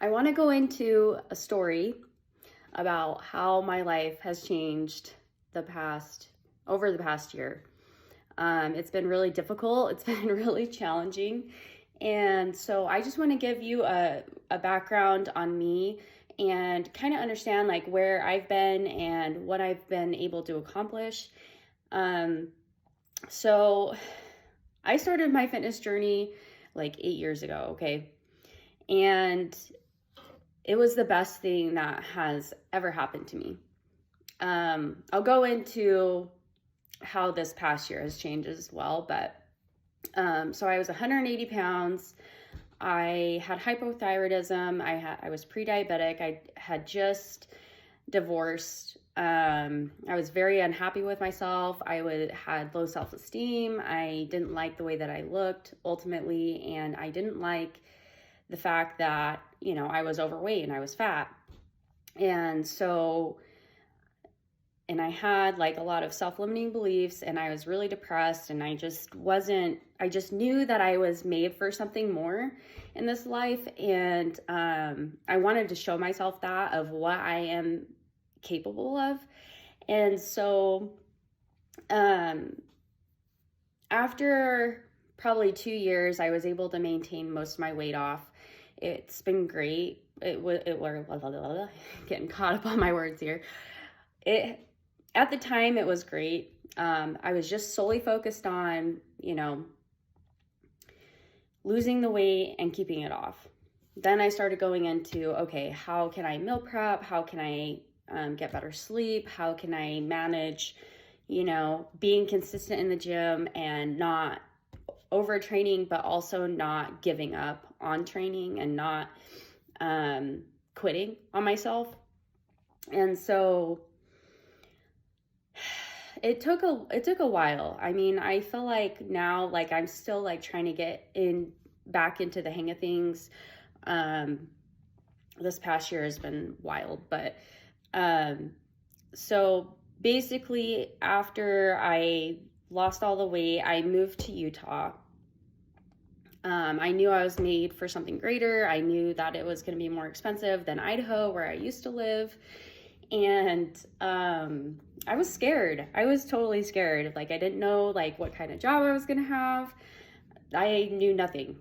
I want to go into a story about how my life has changed over the past year. It's been really difficult. It's been really challenging. And so I just want to give you a background on me and kind of understand like where I've been and what I've been able to accomplish. Um, so I started my fitness journey like 8 years ago, okay? And it was the best thing that has ever happened to me. I'll go into how this past year has changed as well, but so I was 180 pounds. I had hypothyroidism. I was pre-diabetic. I had just divorced. I was very unhappy with myself. Had low self-esteem. I didn't like the way that I looked ultimately, and I didn't like the fact that, I was overweight and I was fat. And so, and I had like a lot of self-limiting beliefs, and I was really depressed, and I just knew that I was made for something more in this life. And I wanted to show myself that of what I am capable of. And so after probably 2 years, I was able to maintain most of my weight off. It's been great. It was getting caught up on my words here. At the time, it was great. I was just solely focused on, losing the weight and keeping it off. Then I started going into, okay, how can I meal prep? How can I get better sleep? How can I manage, being consistent in the gym and not overtraining, but also not giving up on training and not quitting on myself. And so it took a while. I mean, I feel like now, like I'm still like trying to get back into the hang of things. This past year has been wild, but so basically after I lost all the weight, I moved to Utah. I knew I was made for something greater. I knew that it was going to be more expensive than Idaho, where I used to live. And I was scared. I was totally scared. Like, I didn't know like what kind of job I was going to have. I knew nothing.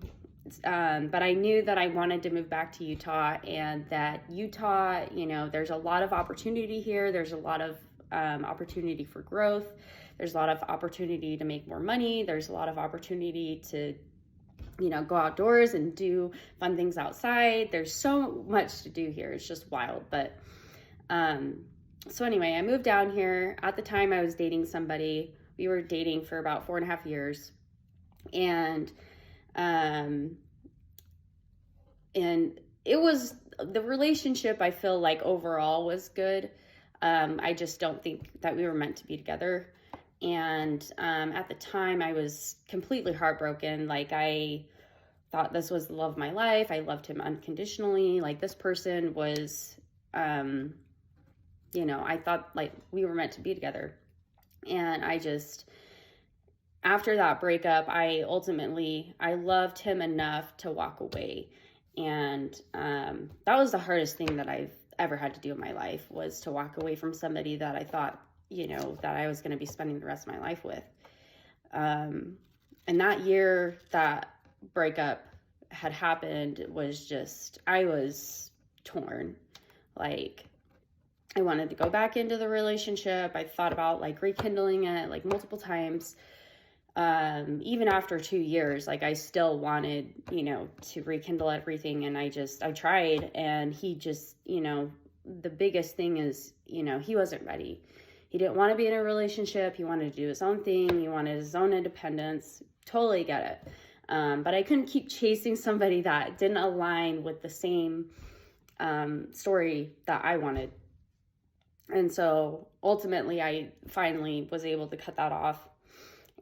But I knew that I wanted to move back to Utah, and that Utah, there's a lot of opportunity here. There's a lot of opportunity for growth. There's a lot of opportunity to make more money. There's a lot of opportunity to go outdoors and do fun things outside. There's so much to do here. It's just wild. But so anyway, I moved down here. At the time, I was dating somebody. We were dating for about 4.5 years. And it was, the relationship, I feel like overall was good. I just don't think that we were meant to be together. And at the time, I was completely heartbroken. Like, I thought this was the love of my life. I loved him unconditionally. Like, this person was, I thought like we were meant to be together. And after that breakup, I loved him enough to walk away. And that was the hardest thing that I've ever had to do in my life, was to walk away from somebody that I thought, that I was going to be spending the rest of my life with. And that year that breakup had happened was just, I was torn. Like, I wanted to go back into the relationship. I thought about like rekindling it like multiple times. Even after 2 years, like I still wanted, to rekindle everything. And I tried, and he just, the biggest thing is, he wasn't ready. He didn't want to be in a relationship. He wanted to do his own thing. He wanted his own independence. Totally get it. But I couldn't keep chasing somebody that didn't align with the same story that I wanted. And so ultimately, I finally was able to cut that off.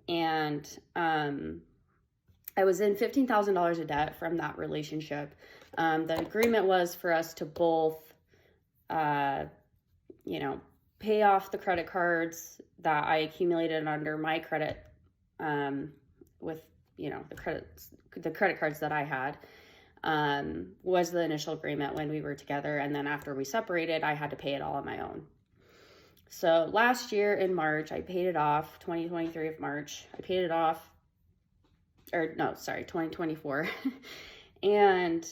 And I was in $15,000 of debt from that relationship. The agreement was for us to both, pay off the credit cards that I accumulated under my credit, with, the credit cards that I had. was the initial agreement when we were together. And then after we separated, I had to pay it all on my own. So last year in March, I paid it off, 2023 of March. I paid it off, or no, sorry, 2024. And,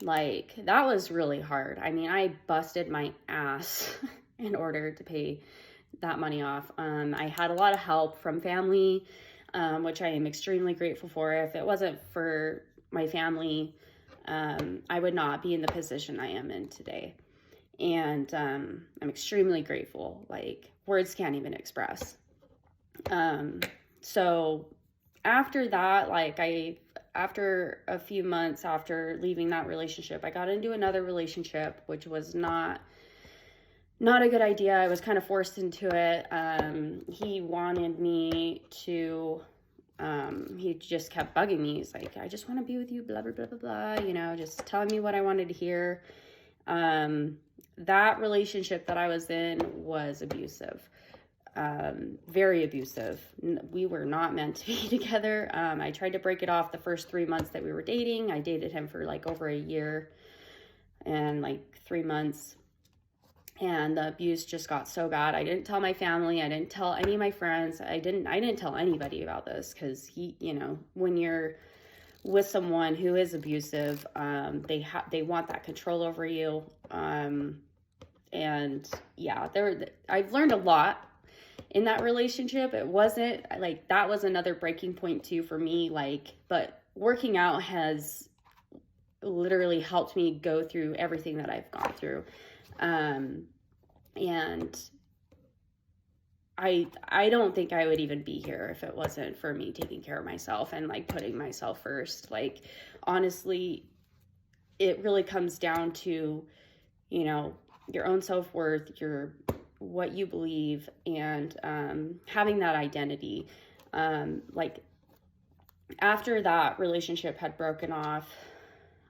like, that was really hard. I mean, I busted my ass in order to pay that money off. I had a lot of help from family, which I am extremely grateful for. If it wasn't for my family, I would not be in the position I am in today. And I'm extremely grateful. Like, words can't even express. So after that, like, after a few months after leaving that relationship, I got into another relationship, which was not a good idea. I was kind of forced into it. He wanted me to, he just kept bugging me. He's like, I just want to be with you, blah, blah, blah, blah, blah, you know, just telling me what I wanted to hear. That relationship that I was in was abusive. Very abusive. We were not meant to be together. I tried to break it off the first 3 months that we were dating. I dated him for like over a year and like 3 months. And the abuse just got so bad. I didn't tell my family. I didn't tell any of my friends. I didn't tell anybody about this because he, you know, when you're with someone who is abusive, they want that control over you. And yeah, I've learned a lot in that relationship. It wasn't like, that was another breaking point too for me. Like, but working out has literally helped me go through everything that I've gone through. And I don't think I would even be here if it wasn't for me taking care of myself and like putting myself first. Like, honestly, it really comes down to, you know, your own self-worth, what you believe, and having that identity. Like, after that relationship had broken off,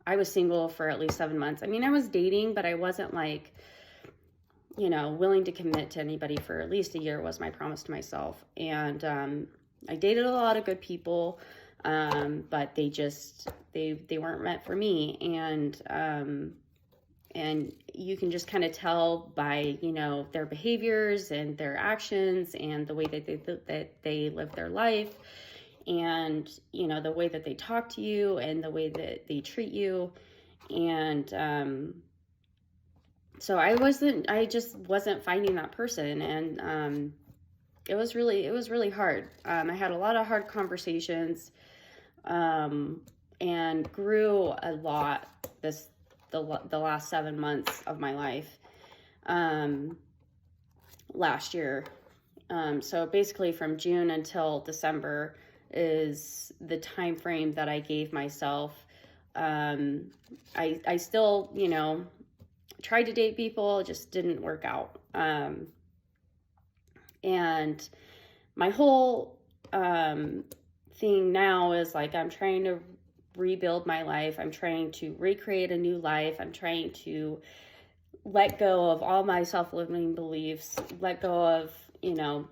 I was single for at least 7 months. I mean, I was dating, but I wasn't like, you know, willing to commit to anybody for at least a year was my promise to myself. And I dated a lot of good people, but they weren't meant for me. And you can just kind of tell by, you know, their behaviors and their actions and the way that they live their life, and, you know, the way that they talk to you and the way that they treat you. And so I just wasn't finding that person. And it was really hard. I had a lot of hard conversations, and grew a lot the last 7 months of my life, last year. So basically from June until December is the time frame that I gave myself. I still, you know, tried to date people, it just didn't work out. And my whole thing now is like, I'm trying to rebuild my life. I'm trying to recreate a new life. I'm trying to let go of all my self-limiting beliefs, let go of, you know,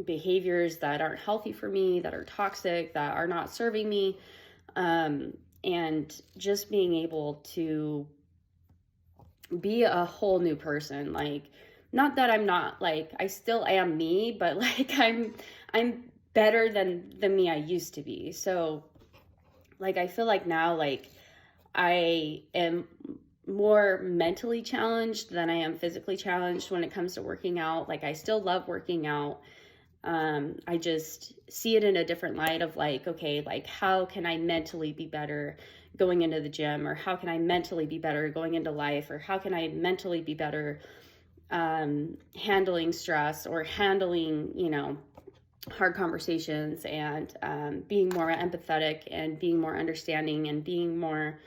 behaviors that aren't healthy for me, that are toxic, that are not serving me. And just being able to be a whole new person. Like, not that I'm not, like, I still am me, but like I'm better than the me I used to be. So like, I feel like now, like, I am more mentally challenged than I am physically challenged when it comes to working out. Like, I still love working out. I just see it in a different light of like, okay, like, how can I mentally be better going into the gym, or how can I mentally be better going into life, or how can I mentally be better handling stress, or handling, you know, hard conversations, and being more empathetic, and being more understanding, and being more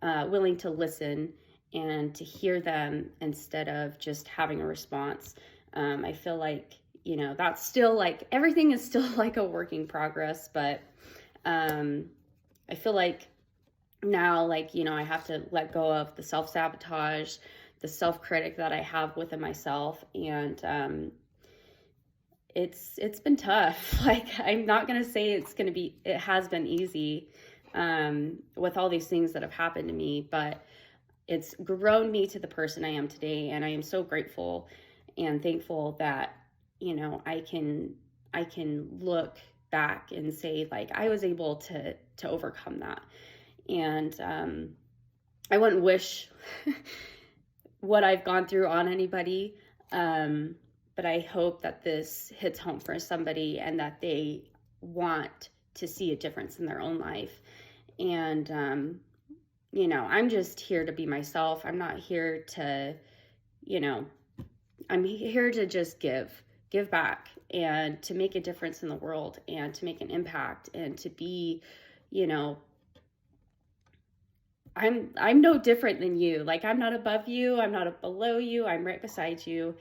willing to listen and to hear them instead of just having a response. I feel like, you know, that's still like, everything is still like a work in progress, but I feel like now, like, you know, I have to let go of the self-sabotage, the self-critic that I have within myself. And it's been tough. Like, I'm not going to say it has been easy. with all these things that have happened to me, but it's grown me to the person I am today. And I am so grateful and thankful that, I can look back and say, like, I was able to overcome that. And I wouldn't wish what I've gone through on anybody. But I hope that this hits home for somebody and that they want to see a difference in their own life. And, I'm just here to be myself. I'm not here to, I'm here to just give back and to make a difference in the world and to make an impact and to be, I'm no different than you. Like, I'm not above you. I'm not below you. I'm right beside you.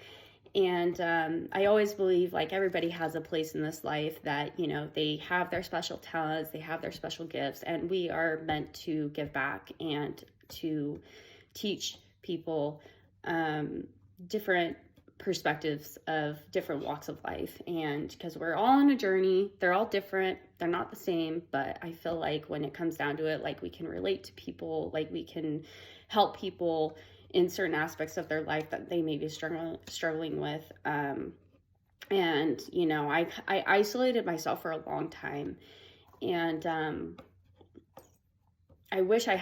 And I always believe, like, everybody has a place in this life that, they have their special talents, they have their special gifts, and we are meant to give back and to teach people different perspectives of different walks of life. And because we're all on a journey, they're all different, they're not the same, but I feel like when it comes down to it, like, we can relate to people, like, we can help people in certain aspects of their life that they may be struggling with. And, I isolated myself for a long time, and I wish I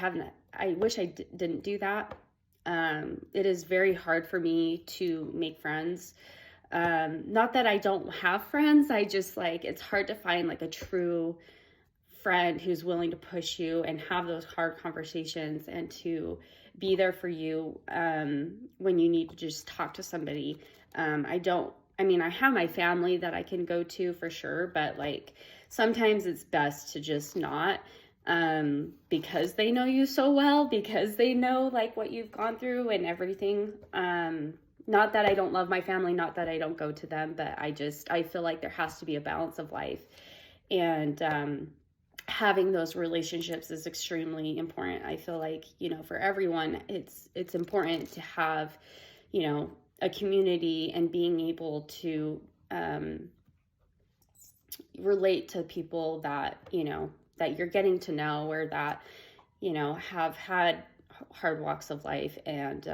didn't do that. It is very hard for me to make friends. Not that I don't have friends, I just, like, it's hard to find, like, a true friend who's willing to push you and have those hard conversations and to be there for you when you need to just talk to somebody. I have my family that I can go to for sure, but, like, sometimes it's best to just not, because they know you so well, because they know, like, what you've gone through and everything. Not that I don't love my family, not that I don't go to them, but I feel like there has to be a balance of life. And having those relationships is extremely important. I feel like, for everyone, it's important to have, a community and being able to relate to people that, that you're getting to know, or that, have had hard walks of life. And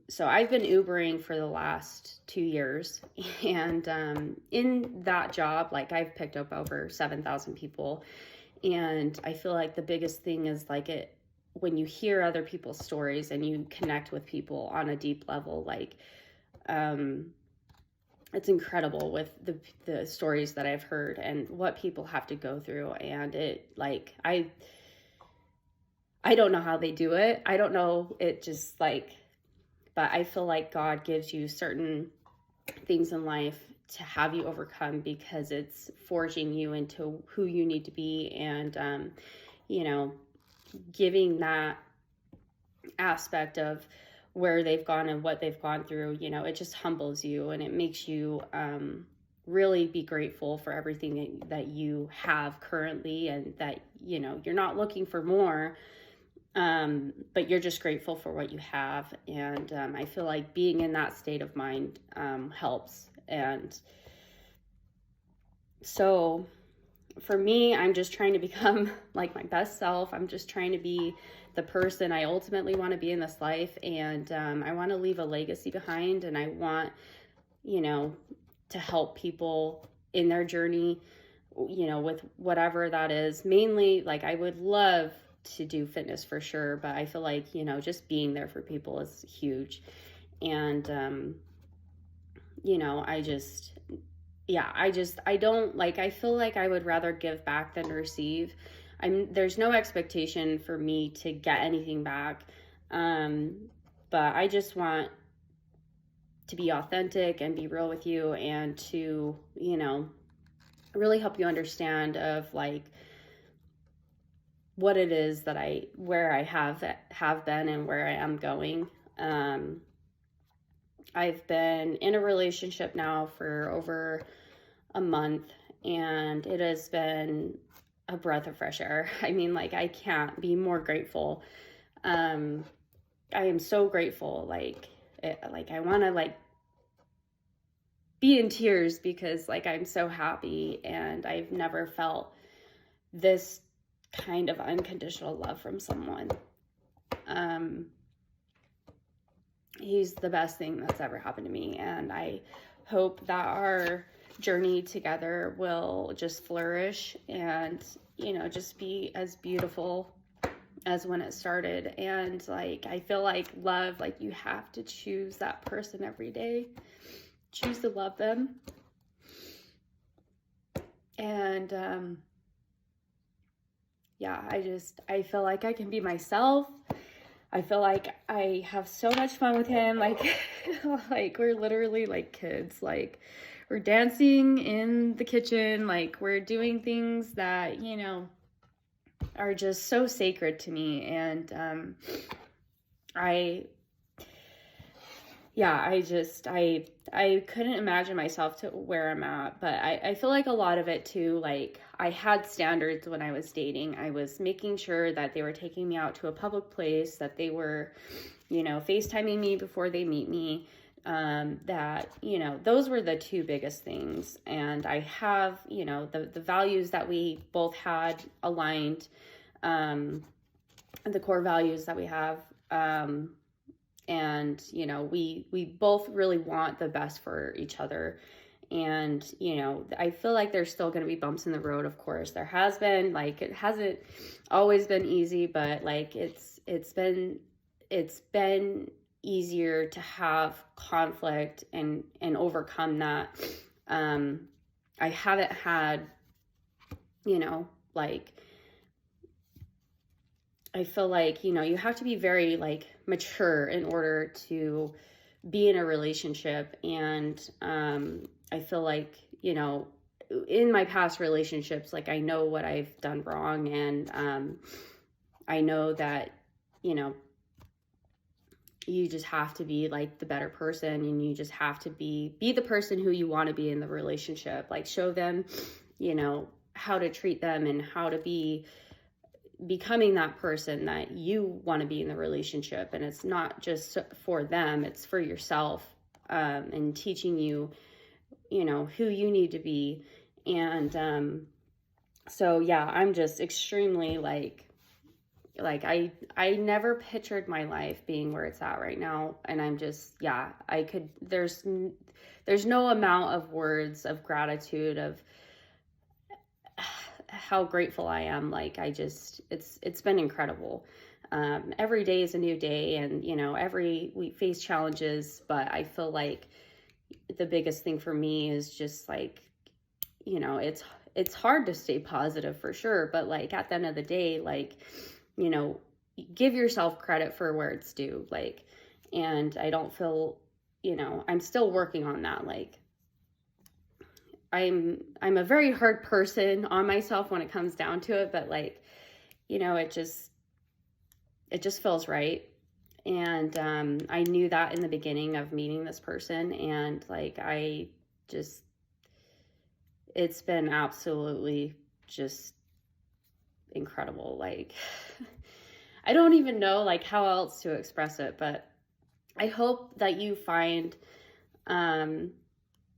so I've been Ubering for the last 2 years, and in that job, like, I've picked up over 7,000 people. And I feel like the biggest thing is, like, when you hear other people's stories and you connect with people on a deep level, like, it's incredible with the stories that I've heard and what people have to go through. And it, like, I don't know how they do it. I don't know. It just, like, but I feel like God gives you certain things in life to have you overcome, because it's forging you into who you need to be. And, giving that aspect of where they've gone and what they've gone through, it just humbles you, and it makes you really be grateful for everything that you have currently, and that, you're not looking for more, but you're just grateful for what you have. And I feel like being in that state of mind helps. And so for me, I'm just trying to become, like, my best self. I'm just trying to be the person I ultimately want to be in this life. And I want to leave a legacy behind, and I want, to help people in their journey, with whatever that is. Mainly, like, I would love to do fitness for sure, but I feel like, just being there for people is huge. And, I don't, like, I feel like I would rather give back than receive. There's no expectation for me to get anything back. But I just want to be authentic and be real with you, and to, really help you understand of, like, what it is that where I have been and where I am going. I've been in a relationship now for over a month, and it has been a breath of fresh air. I mean, like, I can't be more grateful. I am so grateful. Like, I want to, like, be in tears, because, like, I'm so happy, and I've never felt this kind of unconditional love from someone. He's the best thing that's ever happened to me, and I hope that our journey together will just flourish and, you know, just be as beautiful as when it started. And like, I feel like love, like you have to choose that person every day, choose to love them. And yeah, I feel like I can be myself. I feel like I have so much fun with him. Like, like we're literally like kids. Like, we're dancing in the kitchen. Like, we're doing things that, you know, are just so sacred to me. And I couldn't imagine myself to where I'm at, but I feel like a lot of it too, like I had standards when I was dating. I was making sure that they were taking me out to a public place, that they were, you know, FaceTiming me before they meet me, that, you know, those were the two biggest things. And I have, you know, the values that we both had aligned, the core values that we have, and, you know, we both really want the best for each other. And, you know, I feel like there's still going to be bumps in the road. Of course, there has been, like, it hasn't always been easy, but like, it's been easier to have conflict and overcome that. I haven't had, you know, like, I feel like, you know, you have to be very like mature in order to be in a relationship. And I feel like, you know, in my past relationships, like I know what I've done wrong. And I know that, you know, you just have to be like the better person, and you just have to be the person who you want to be in the relationship. Like, show them, you know, how to treat them and how to be becoming that person that you want to be in the relationship. And it's not just for them, it's for yourself, and teaching you, you know, who you need to be. And so yeah, I'm just extremely like I never pictured my life being where it's at right now. And I'm just, yeah, there's no amount of words of gratitude, of how grateful I am. Like, it's been incredible. Every day is a new day, and, you know, we face challenges, but I feel like the biggest thing for me is just like, you know, it's hard to stay positive for sure, but like at the end of the day, like, you know, give yourself credit for where it's due. Like, and I don't feel, you know, I'm still working on that. Like, I'm a very hard person on myself when it comes down to it, but like, you know, it just feels right. And I knew that in the beginning of meeting this person, and like it's been absolutely just incredible. Like, I don't even know like how else to express it, but I hope that you find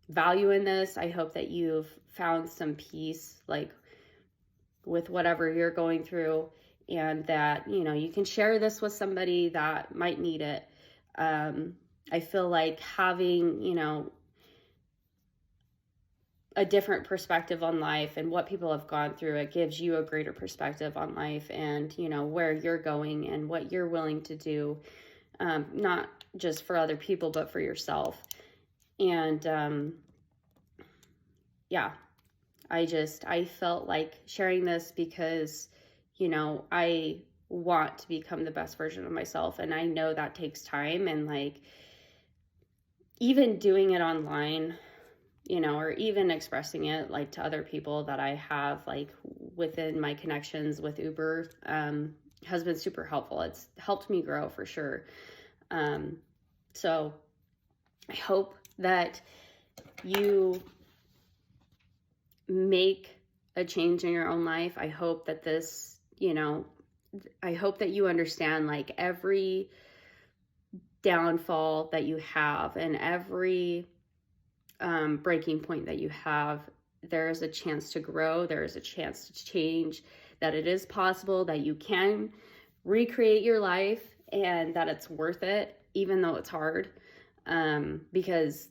value in this. I hope that you've found some peace, like, with whatever you're going through, and that, you know, you can share this with somebody that might need it. I feel like having, you know, a different perspective on life and what people have gone through, it gives you a greater perspective on life, and, you know, where you're going and what you're willing to do, not just for other people, but for yourself. And yeah, I felt like sharing this because, you know, I want to become the best version of myself, and I know that takes time. And like, even doing it online, you know, or even expressing it like to other people that I have like within my connections with Uber, has been super helpful. It's helped me grow for sure. So I hope that you make a change in your own life. I hope that this, you know, I hope that you understand like every downfall that you have and every breaking point that you have there is a chance to grow, there is a chance to change, that it is possible, that you can recreate your life, and that it's worth it, even though it's hard, because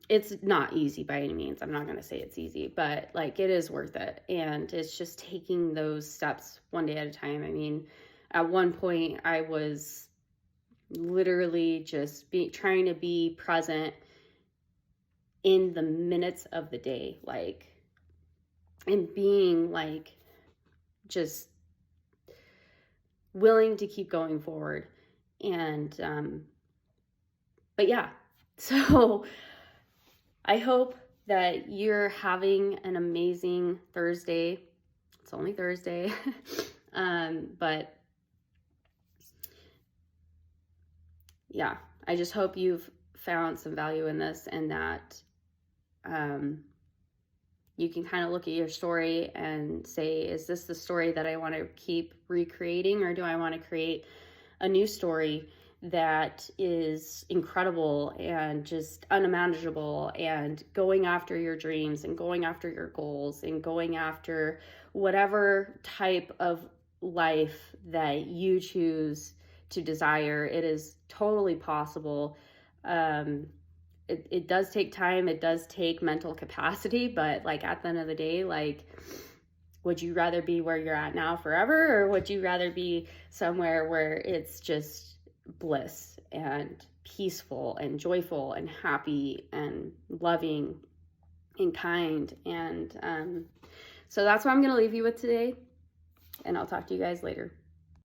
it's not easy by any means. I'm not going to say it's easy, but like it is worth it. And it's just taking those steps one day at a time. I mean, at one point I was literally just trying to be present in the minutes of the day, like, and being like just willing to keep going forward. And but yeah, so I hope that you're having an amazing Thursday. It's only Thursday. But yeah, I just hope you've found some value in this, and that you can kind of look at your story and say, is this the story that I want to keep recreating, or do I want to create a new story that is incredible and just unimaginable, and going after your dreams and going after your goals and going after whatever type of life that you choose to desire? It is totally possible. It does take time, it does take mental capacity, but like at the end of the day, like, would you rather be where you're at now forever, or would you rather be somewhere where it's just bliss and peaceful and joyful and happy and loving and kind? And so that's what I'm going to leave you with today, and I'll talk to you guys later.